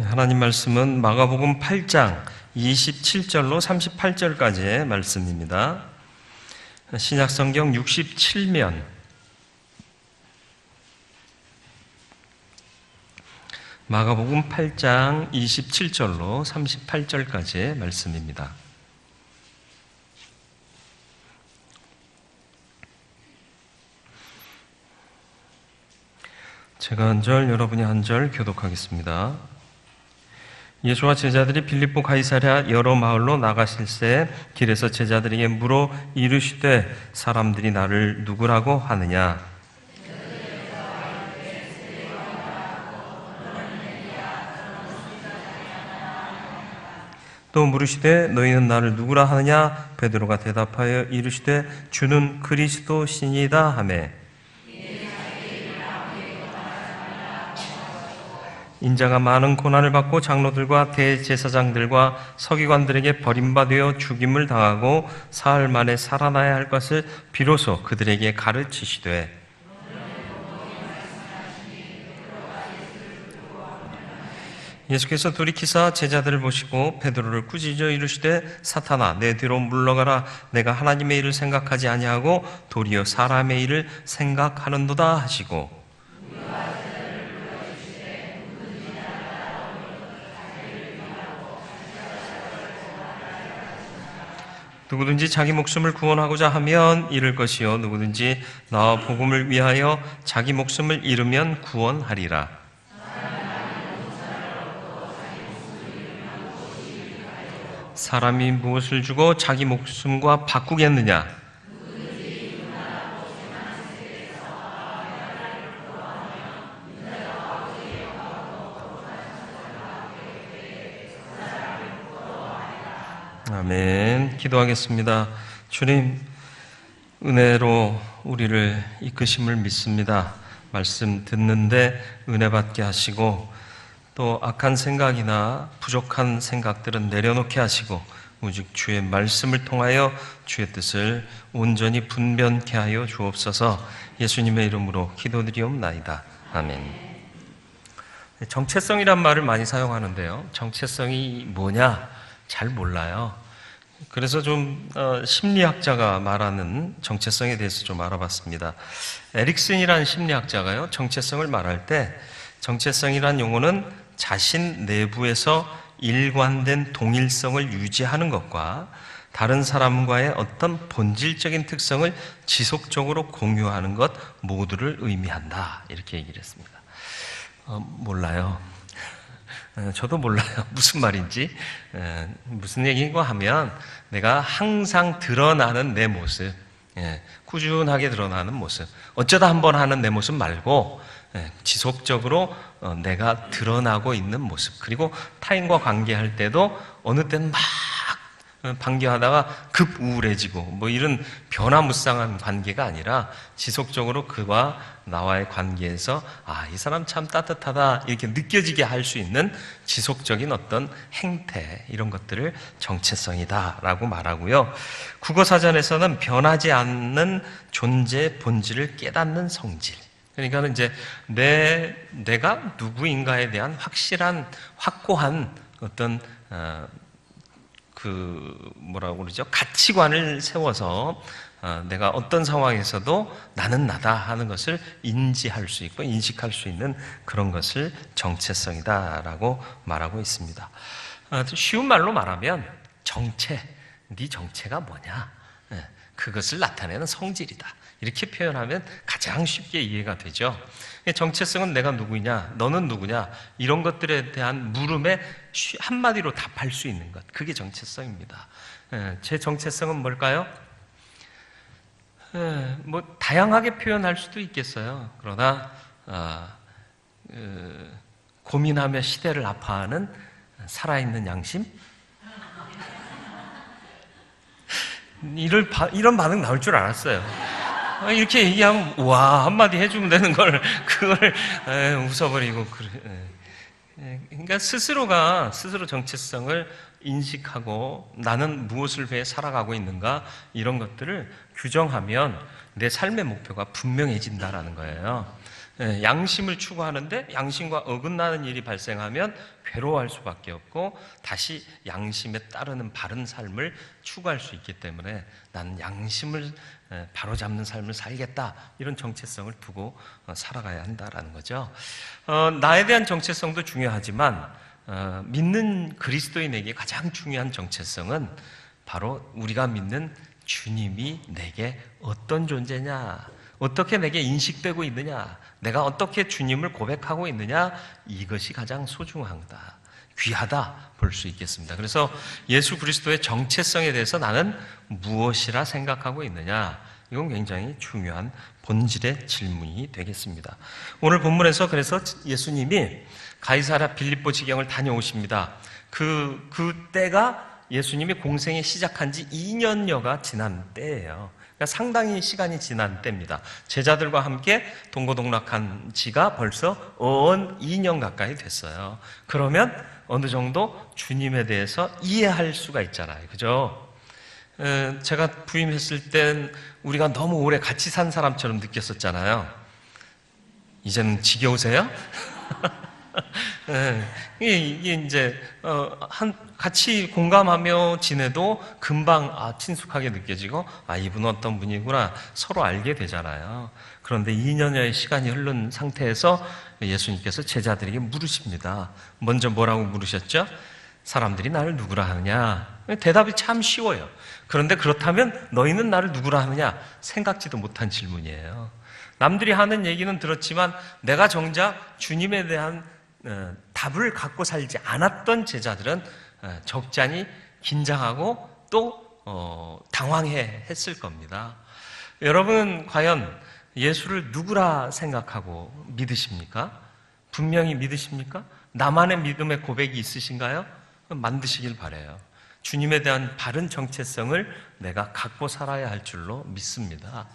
하나님 말씀은 마가복음 8장 27절로 38절까지의 말씀입니다. 신약성경 67면 마가복음 8장 27절로 38절까지의 말씀입니다. 제가 한 절, 여러분이 한 절 교독하겠습니다. 예수와 제자들이 빌립보 가이사랴 여러 마을로 나가실새 길에서 제자들에게 물어 이르시되 사람들이 나를 누구라고 하느냐? 또 물으시되 너희는 나를 누구라 하느냐? 베드로가 대답하여 이르시되 주는 그리스도시니이다 하매 인자가 많은 고난을 받고 장로들과 대제사장들과 서기관들에게 버림받아 죽임을 당하고 사흘 만에 살아나야 할 것을 비로소 그들에게 가르치시되 예수께서 돌이키사 제자들을 보시고 베드로를 꾸짖어 이르시되 사탄아 내 뒤로 물러가라. 내가 하나님의 일을 생각하지 아니하고 도리어 사람의 일을 생각하는도다 하시고 누구든지 자기 목숨을 구원하고자 하면 잃을 것이요 누구든지 나와 복음을 위하여 자기 목숨을 잃으면 구원하리라. 사람이 무엇을 주고 자기 목숨과 바꾸겠느냐? 아멘. 기도하겠습니다. 주님, 은혜로 우리를 이끄심을 믿습니다. 말씀 듣는데 은혜 받게 하시고 또 악한 생각이나 부족한 생각들은 내려놓게 하시고 오직 주의 말씀을 통하여 주의 뜻을 온전히 분별케 하여 주옵소서. 예수님의 이름으로 기도드리옵나이다. 아멘. 정체성이란 말을 많이 사용하는데요. 정체성이 뭐냐? 잘 몰라요. 그래서 좀 심리학자가 말하는 정체성에 대해서 좀 알아봤습니다. 에릭슨이라는 심리학자가요, 정체성을 말할 때 정체성이란 용어는 자신 내부에서 일관된 동일성을 유지하는 것과 다른 사람과의 어떤 본질적인 특성을 지속적으로 공유하는 것 모두를 의미한다. 이렇게 얘기를 했습니다. 몰라요. 저도 몰라요. 무슨 말인지. 무슨 얘기인가 하면 내가 항상 드러나는 내 모습, 꾸준하게 드러나는 모습, 어쩌다 한번 하는 내 모습 말고 지속적으로 내가 드러나고 있는 모습, 그리고 타인과 관계할 때도 어느 때는 막 반겨하다가 급 우울해지고 뭐 이런 변화무쌍한 관계가 아니라 지속적으로 그와 나와의 관계에서 이 사람 참 따뜻하다 이렇게 느껴지게 할 수 있는 지속적인 어떤 행태, 이런 것들을 정체성이다라고 말하고요. 국어사전에서는 변하지 않는 존재의 본질을 깨닫는 성질, 그러니까 이제 내가 누구인가에 대한 확고한 어떤 뭐라고 그러죠? 가치관을 세워서 내가 어떤 상황에서도 나는 나다 하는 것을 인지할 수 있고 인식할 수 있는 그런 것을 정체성이다라고 말하고 있습니다. 쉬운 말로 말하면 네 정체가 뭐냐? 그것을 나타내는 성질이다. 이렇게 표현하면 가장 쉽게 이해가 되죠. 정체성은 내가 누구냐, 너는 누구냐, 이런 것들에 대한 물음에 한마디로 답할 수 있는 것, 그게 정체성입니다. 제 정체성은 뭘까요? 뭐 다양하게 표현할 수도 있겠어요. 그러나 고민하며 시대를 아파하는 살아있는 양심? 이런 반응 나올 줄 알았어요. 이렇게 얘기하면 와 한마디 해주면 되는 걸 그걸 웃어버리고 그러니까 스스로 정체성을 인식하고 나는 무엇을 위해 살아가고 있는가, 이런 것들을 규정하면 내 삶의 목표가 분명해진다라는 거예요. 양심을 추구하는데 양심과 어긋나는 일이 발생하면 괴로워할 수밖에 없고 다시 양심에 따르는 바른 삶을 추구할 수 있기 때문에 나는 양심을 바로잡는 삶을 살겠다, 이런 정체성을 두고 살아가야 한다라는 거죠. 나에 대한 정체성도 중요하지만 믿는 그리스도인에게 가장 중요한 정체성은 바로 우리가 믿는 주님이 내게 어떤 존재냐, 어떻게 내게 인식되고 있느냐, 내가 어떻게 주님을 고백하고 있느냐, 이것이 가장 소중하다, 귀하다 볼 수 있겠습니다. 그래서 예수 그리스도의 정체성에 대해서 나는 무엇이라 생각하고 있느냐, 이건 굉장히 중요한 본질의 질문이 되겠습니다. 오늘 본문에서 그래서 예수님이 가이사랴 빌립보 지경을 다녀오십니다. 그 때가 예수님이 공생이 시작한 지 2년여가 지난 때예요. 그러니까 상당히 시간이 지난 때입니다. 제자들과 함께 동고동락한 지가 벌써 2년 가까이 됐어요. 그러면 어느 정도 주님에 대해서 이해할 수가 있잖아요. 그죠? 제가 부임했을 땐 우리가 너무 오래 같이 산 사람처럼 느꼈었잖아요. 이제는 지겨우세요? 이게 이제 같이 공감하며 지내도 금방 친숙하게 느껴지고 이분은 어떤 분이구나 서로 알게 되잖아요. 그런데 2년여의 시간이 흐른 상태에서 예수님께서 제자들에게 물으십니다. 먼저 뭐라고 물으셨죠? 사람들이 나를 누구라 하느냐? 대답이 참 쉬워요. 그런데 그렇다면 너희는 나를 누구라 하느냐? 생각지도 못한 질문이에요. 남들이 하는 얘기는 들었지만 내가 정작 주님에 대한 답을 갖고 살지 않았던 제자들은 적잖이 긴장하고 또 당황해 했을 겁니다. 여러분 과연 예수를 누구라 생각하고 믿으십니까? 분명히 믿으십니까? 나만의 믿음의 고백이 있으신가요? 만드시길 바라요. 주님에 대한 바른 정체성을 내가 갖고 살아야 할 줄로 믿습니다.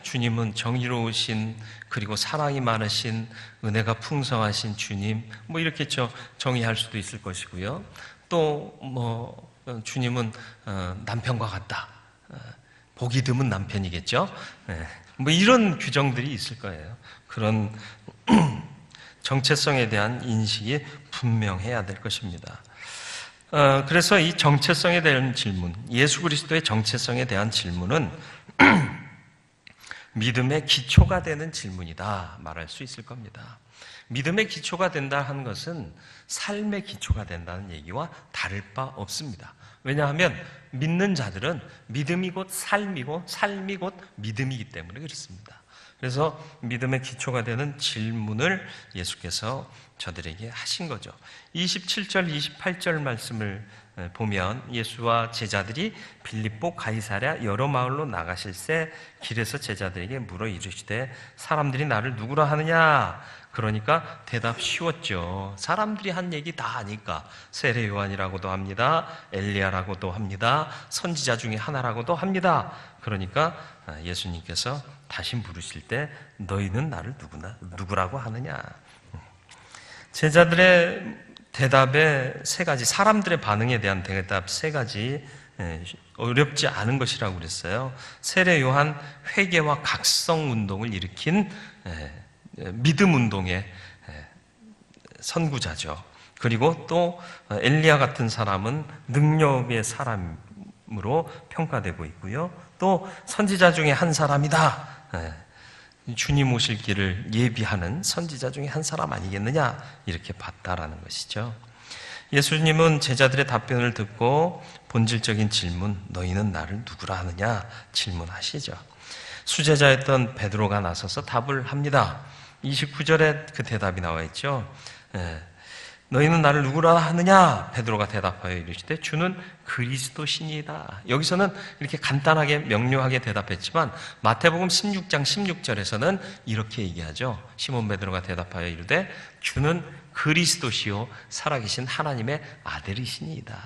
주님은 정의로우신, 그리고 사랑이 많으신, 은혜가 풍성하신 주님, 이렇게 정의할 수도 있을 것이고요. 또 주님은 남편과 같다, 복이 드문 남편이겠죠. 이런 규정들이 있을 거예요. 그런 정체성에 대한 인식이 분명해야 될 것입니다. 그래서 이 정체성에 대한 질문, 예수 그리스도의 정체성에 대한 질문은 믿음의 기초가 되는 질문이다 말할 수 있을 겁니다. 믿음의 기초가 된다 하는 것은 삶의 기초가 된다는 얘기와 다를 바 없습니다. 왜냐하면 믿는 자들은 믿음이 곧 삶이고 삶이 곧 믿음이기 때문에 그렇습니다. 그래서 믿음의 기초가 되는 질문을 예수께서 저들에게 하신 거죠. 27절, 28절 말씀을 보면 예수와 제자들이 빌립보 가이사랴 여러 마을로 나가실새 길에서 제자들에게 물어 이르시되 사람들이 나를 누구라 하느냐? 그러니까 대답 쉬웠죠. 사람들이 한 얘기 다 아니까 세례 요한이라고도 합니다. 엘리야라고도 합니다. 선지자 중에 하나라고도 합니다. 그러니까 예수님께서 다시 물으실 때 너희는 나를 누구라고 하느냐? 제자들의 대답에 세 가지, 사람들의 반응에 대한 대답 세 가지 어렵지 않은 것이라고 그랬어요. 세례 요한 회개와 각성 운동을 일으킨 믿음 운동의 선구자죠. 그리고 또 엘리야 같은 사람은 능력의 사람으로 평가되고 있고요. 또 선지자 중에 한 사람이다. 주님 오실 길을 예비하는 선지자 중에 한 사람 아니겠느냐, 이렇게 봤다라는 것이죠. 예수님은 제자들의 답변을 듣고 본질적인 질문, 너희는 나를 누구라 하느냐 질문하시죠. 수제자였던 베드로가 나서서 답을 합니다. 29절에 그 대답이 나와 있죠. 너희는 나를 누구라 하느냐? 베드로가 대답하여 이르시되 주는 그리스도시니이다. 여기서는 이렇게 간단하게 명료하게 대답했지만 마태복음 16장 16절에서는 이렇게 얘기하죠. 시몬 베드로가 대답하여 이르되 주는 그리스도시요 살아계신 하나님의 아들이시니이다.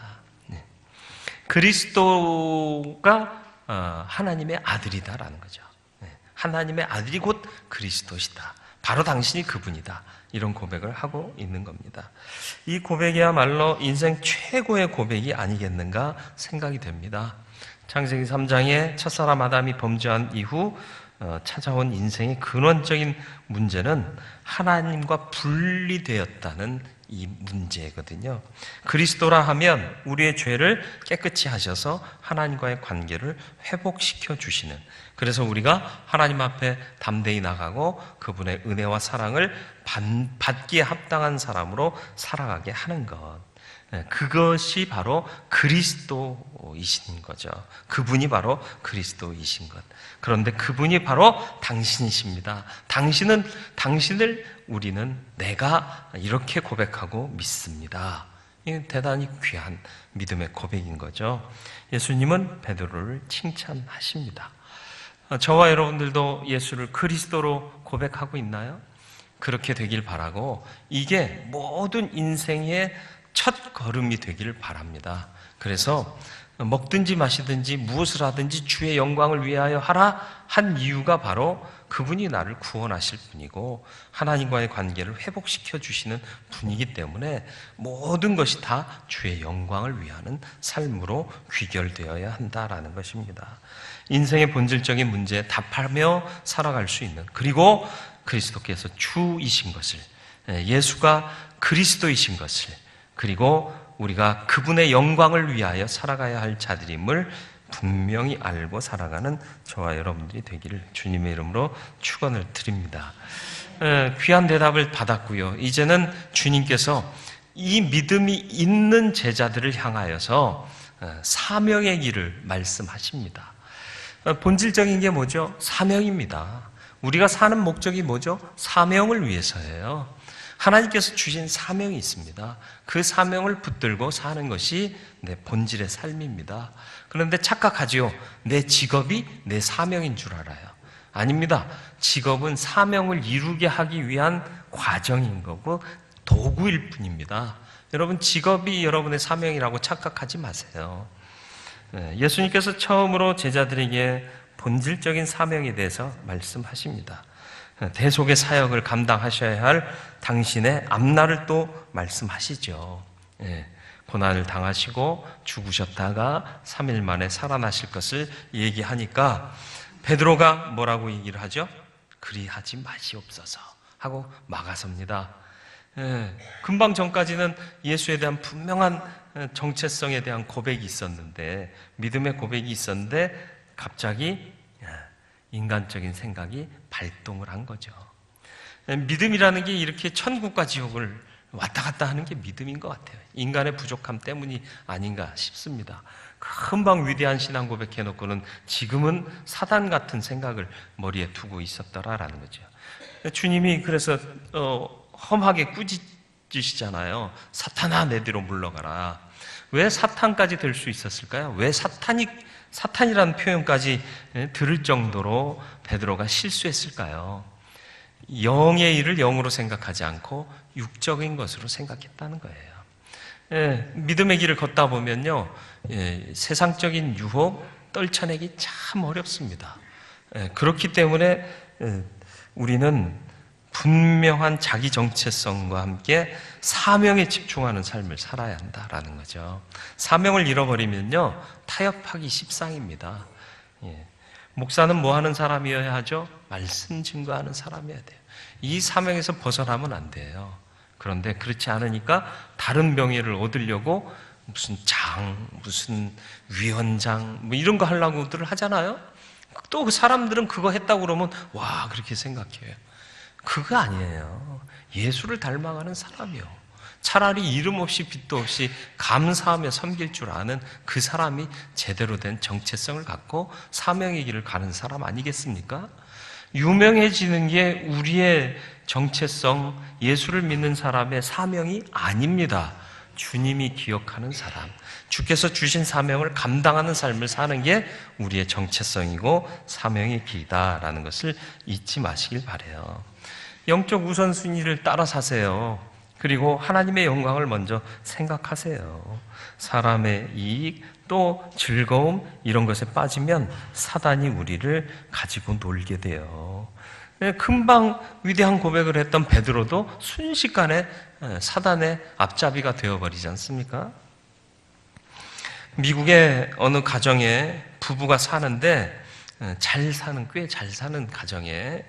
그리스도가 하나님의 아들이다라는 거죠. 하나님의 아들이 곧 그리스도시다. 바로 당신이 그분이다. 이런 고백을 하고 있는 겁니다. 이 고백이야말로 인생 최고의 고백이 아니겠는가 생각이 됩니다. 창세기 3장에 첫사람 아담이 범죄한 이후 찾아온 인생의 근원적인 문제는 하나님과 분리되었다는 이 문제거든요. 그리스도라 하면 우리의 죄를 깨끗이 하셔서 하나님과의 관계를 회복시켜 주시는, 그래서 우리가 하나님 앞에 담대히 나가고 그분의 은혜와 사랑을 받기에 합당한 사람으로 살아가게 하는 것, 그것이 바로 그리스도이신 거죠. 그분이 바로 그리스도이신 것. 그런데 그분이 바로 당신이십니다. 당신을 우리는 내가 이렇게 고백하고 믿습니다. 이건 대단히 귀한 믿음의 고백인 거죠. 예수님은 베드로를 칭찬하십니다. 저와 여러분들도 예수를 그리스도로 고백하고 있나요? 그렇게 되길 바라고, 이게 모든 인생의 첫 걸음이 되기를 바랍니다. 그래서 먹든지 마시든지 무엇을 하든지 주의 영광을 위하여 하라 한 이유가 바로 그분이 나를 구원하실 분이고 하나님과의 관계를 회복시켜 주시는 분이기 때문에 모든 것이 다 주의 영광을 위하는 삶으로 귀결되어야 한다라는 것입니다. 인생의 본질적인 문제에 답하며 살아갈 수 있는, 그리고 그리스도께서 주이신 것을, 예수가 그리스도이신 것을, 그리고 우리가 그분의 영광을 위하여 살아가야 할 자들임을 분명히 알고 살아가는 저와 여러분들이 되기를 주님의 이름으로 축원을 드립니다. 귀한 대답을 받았고요. 이제는 주님께서 이 믿음이 있는 제자들을 향하여서 사명의 길을 말씀하십니다. 본질적인 게 뭐죠? 사명입니다. 우리가 사는 목적이 뭐죠? 사명을 위해서예요. 하나님께서 주신 사명이 있습니다. 그 사명을 붙들고 사는 것이 내 본질의 삶입니다. 그런데 착각하지요. 내 직업이 내 사명인 줄 알아요. 아닙니다. 직업은 사명을 이루게 하기 위한 과정인 거고 도구일 뿐입니다. 여러분, 직업이 여러분의 사명이라고 착각하지 마세요. 예수님께서 처음으로 제자들에게 본질적인 사명에 대해서 말씀하십니다. 대속의 사역을 감당하셔야 할 당신의 앞날을 또 말씀하시죠. 고난을 당하시고 죽으셨다가 3일 만에 살아나실 것을 얘기하니까 베드로가 뭐라고 얘기를 하죠? 그리하지 마시옵소서 하고 막아섭니다. 금방 전까지는 예수에 대한 분명한 정체성에 대한 고백이 있었는데, 믿음의 고백이 있었는데 갑자기 인간적인 생각이 발동을 한 거죠. 믿음이라는 게 이렇게 천국과 지옥을 왔다 갔다 하는 게 믿음인 것 같아요. 인간의 부족함 때문이 아닌가 싶습니다. 금방 위대한 신앙 고백해놓고는 지금은 사단 같은 생각을 머리에 두고 있었더라라는 거죠. 주님이 그래서 험하게 꾸짖으시잖아요. 사탄아, 내 뒤로 물러가라. 왜 사탄까지 될 수 있었을까요? 왜 사탄이라는 표현까지 들을 정도로 베드로가 실수했을까요? 영의 일을 영으로 생각하지 않고 육적인 것으로 생각했다는 거예요. 믿음의 길을 걷다 보면요, 세상적인 유혹 떨쳐내기 참 어렵습니다. 그렇기 때문에 우리는 분명한 자기 정체성과 함께 사명에 집중하는 삶을 살아야 한다라는 거죠. 사명을 잃어버리면요, 타협하기 십상입니다. 목사는 뭐 하는 사람이어야 하죠? 말씀 증거하는 사람이어야 돼요. 이 사명에서 벗어나면 안 돼요. 그런데 그렇지 않으니까 다른 명예를 얻으려고 무슨 장, 무슨 위원장 뭐 이런 거 하려고들 하잖아요. 또 그 사람들은 그거 했다고 그러면 와, 그렇게 생각해요. 그거 아니에요. 예수를 닮아가는 사람이요. 차라리 이름 없이 빛도 없이 감사하며 섬길 줄 아는 그 사람이 제대로 된 정체성을 갖고 사명의 길을 가는 사람 아니겠습니까? 유명해지는 게 우리의 정체성, 예수를 믿는 사람의 사명이 아닙니다. 주님이 기억하는 사람, 주께서 주신 사명을 감당하는 삶을 사는 게 우리의 정체성이고 사명의 길이다라는 것을 잊지 마시길 바라요. 영적 우선순위를 따라 사세요. 그리고 하나님의 영광을 먼저 생각하세요. 사람의 이익, 또 즐거움 이런 것에 빠지면 사단이 우리를 가지고 놀게 돼요. 금방 위대한 고백을 했던 베드로도 순식간에 사단의 앞잡이가 되어버리지 않습니까? 미국의 어느 가정에 부부가 사는데 잘 사는, 꽤 잘 사는 가정에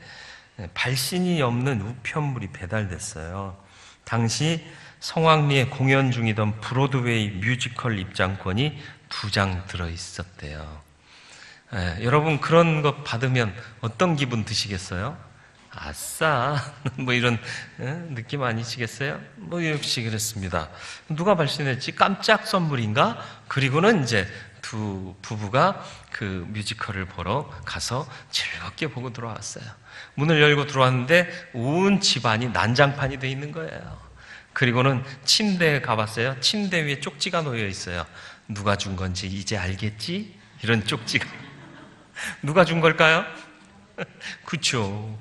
발신이 없는 우편물이 배달됐어요. 당시 성황리에 공연 중이던 브로드웨이 뮤지컬 입장권이 2장 들어있었대요. 여러분 그런 거 받으면 어떤 기분 드시겠어요? 아싸 뭐 이런 느낌 아니시겠어요? 뭐 역시 그랬습니다. 누가 발신했지? 깜짝 선물인가? 그리고는 이제 두 부부가 그 뮤지컬을 보러 가서 즐겁게 보고 들어왔어요. 문을 열고 들어왔는데 온 집안이 난장판이 돼 있는 거예요. 그리고는 침대에 가봤어요. 침대 위에 쪽지가 놓여 있어요. 누가 준 건지 이제 알겠지? 이런 쪽지가. 누가 준 걸까요? 그쵸.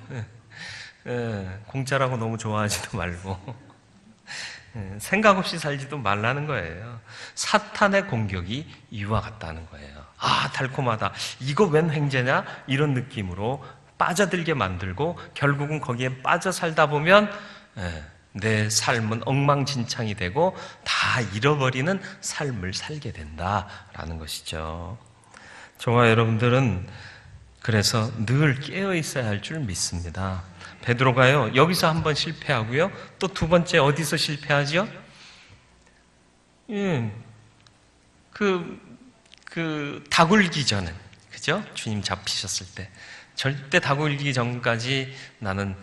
공짜라고 너무 좋아하지도 말고 생각 없이 살지도 말라는 거예요. 사탄의 공격이 이와 같다는 거예요. 아, 달콤하다. 이거 웬 횡재냐? 이런 느낌으로 빠져들게 만들고 결국은 거기에 빠져 살다 보면 내 삶은 엉망진창이 되고 다 잃어버리는 삶을 살게 된다라는 것이죠. 저와 여러분들은 그래서 늘 깨어 있어야 할 줄 믿습니다. 베드로가요, 여기서 한번 실패하고요, 또 두 번째 어디서 실패하죠? 닭 울기 전에, 그죠? 주님 잡히셨을 때. 절대 닭 울기 전까지 나는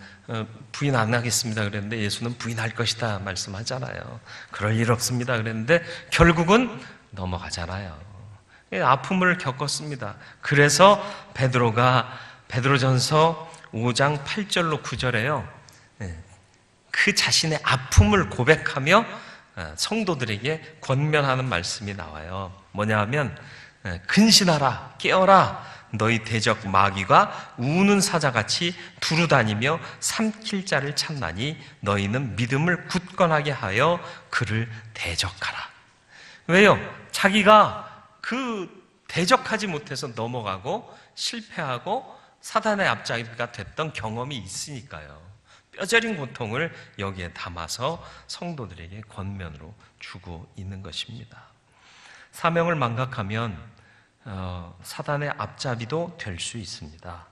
부인 안 하겠습니다 그랬는데 예수는 부인할 것이다 말씀하잖아요. 그럴 일 없습니다 그랬는데 결국은 넘어가잖아요. 아픔을 겪었습니다. 그래서 베드로전서 5장 8절로 9절에요. 그 자신의 아픔을 고백하며 성도들에게 권면하는 말씀이 나와요. 뭐냐 하면 근신하라, 깨어라. 너희 대적 마귀가 우는 사자같이 두루다니며 삼킬 자를 찾나니 너희는 믿음을 굳건하게 하여 그를 대적하라. 왜요? 자기가 그 대적하지 못해서 넘어가고 실패하고 사단의 앞잡이가 됐던 경험이 있으니까요. 뼈저린 고통을 여기에 담아서 성도들에게 권면으로 주고 있는 것입니다. 사명을 망각하면 사단의 앞잡이도 될 수 있습니다.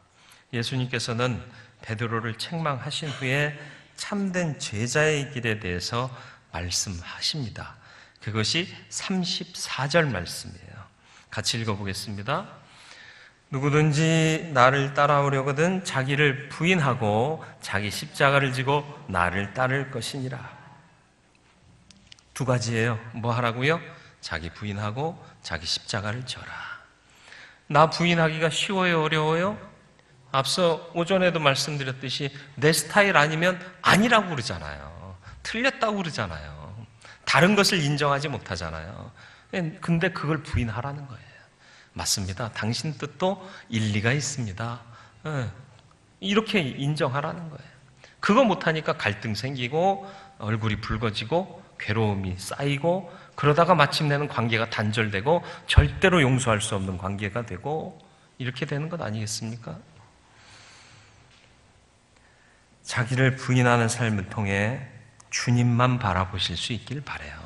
예수님께서는 베드로를 책망하신 후에 참된 제자의 길에 대해서 말씀하십니다. 그것이 34절 말씀이에요. 같이 읽어보겠습니다. 누구든지 나를 따라오려거든 자기를 부인하고 자기 십자가를 지고 나를 따를 것이니라. 두 가지예요. 뭐 하라고요? 자기 부인하고 자기 십자가를 져라. 나 부인하기가 쉬워요? 어려워요? 앞서 오전에도 말씀드렸듯이 내 스타일 아니면 아니라고 그러잖아요. 틀렸다고 그러잖아요. 다른 것을 인정하지 못하잖아요. 근데 그걸 부인하라는 거예요. 맞습니다. 당신 뜻도 일리가 있습니다. 이렇게 인정하라는 거예요. 그거 못하니까 갈등 생기고 얼굴이 붉어지고 괴로움이 쌓이고 그러다가 마침내는 관계가 단절되고 절대로 용서할 수 없는 관계가 되고 이렇게 되는 것 아니겠습니까? 자기를 부인하는 삶을 통해 주님만 바라보실 수 있길 바라요.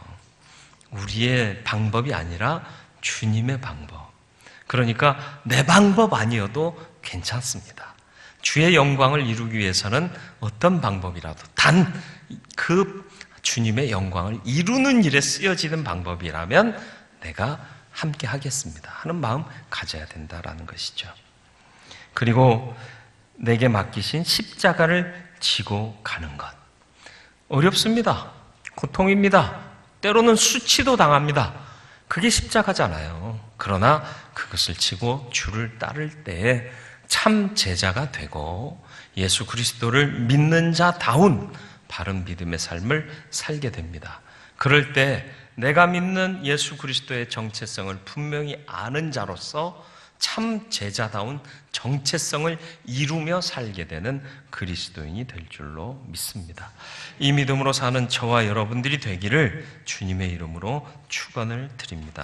우리의 방법이 아니라 주님의 방법. 그러니까 내 방법 아니어도 괜찮습니다. 주의 영광을 이루기 위해서는 어떤 방법이라도 단 그 주님의 영광을 이루는 일에 쓰여지는 방법이라면 내가 함께 하겠습니다 하는 마음 가져야 된다라는 것이죠. 그리고 내게 맡기신 십자가를 지고 가는 것. 어렵습니다. 고통입니다. 때로는 수치도 당합니다. 그게 십자가잖아요. 그러나 그것을 지고 주를 따를 때에 참 제자가 되고 예수 그리스도를 믿는 자다운 바른 믿음의 삶을 살게 됩니다. 그럴 때 내가 믿는 예수 그리스도의 정체성을 분명히 아는 자로서 참 제자다운 정체성을 이루며 살게 되는 그리스도인이 될 줄로 믿습니다. 이 믿음으로 사는 저와 여러분들이 되기를 주님의 이름으로 축원을 드립니다.